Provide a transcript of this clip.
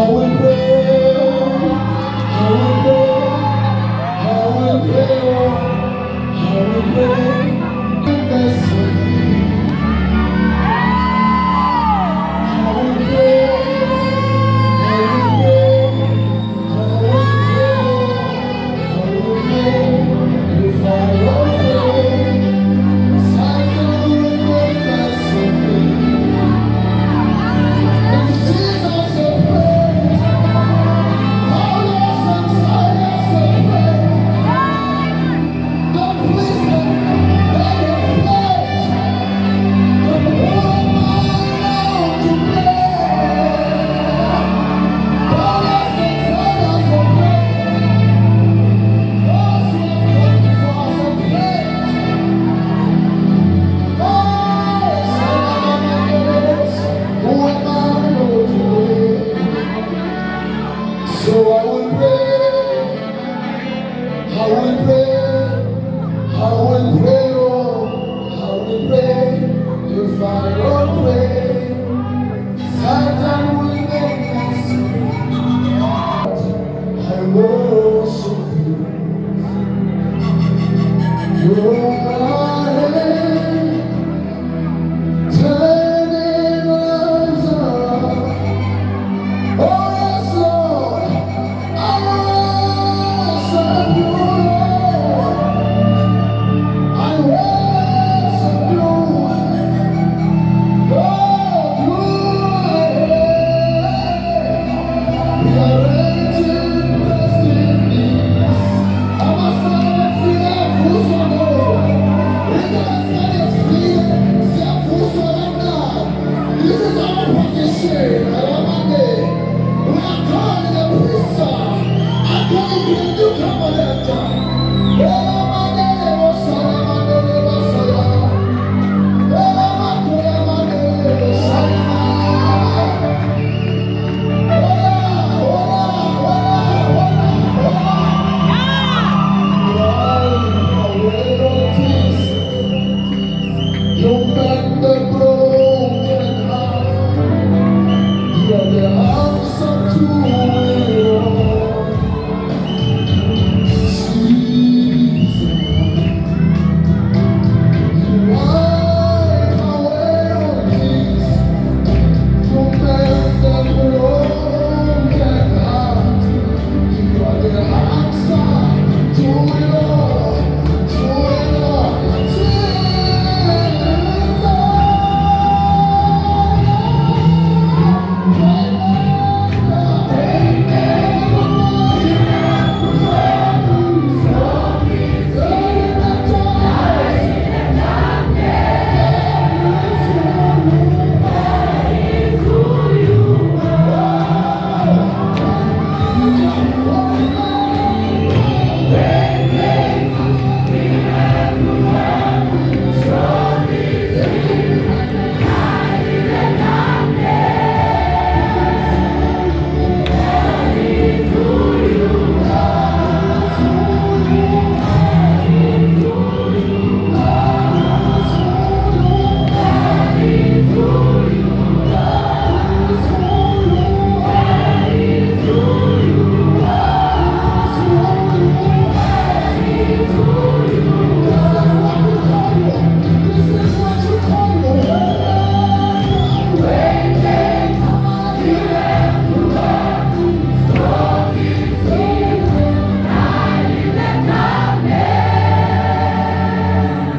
will pray, I will pray, I will pray, I will pray. Confess with me. I will pray, I will pray, I will pray. If I don't pray, Satan will confess with me. If Jesus will pray, Paulus and Silas will pray. Don't please them, they will pray. Don't put my to pray. Paulus and Silas will pray. Those who have come before us will pray. Oh, who am I not to pray? So I will pray, I will pray, I will pray, oh, I will pray. If I don't pray, Satan will make us. I worship you. You are turning lives around. Oh yes, Lord, I worship you, Lord. I worship you. Lord, you are rearranging destinies. I'm a son of freedom, who's on the road. This is our position. We are calling a priest. I'm going to do Camaretta. You make the broken heart. You're the answer to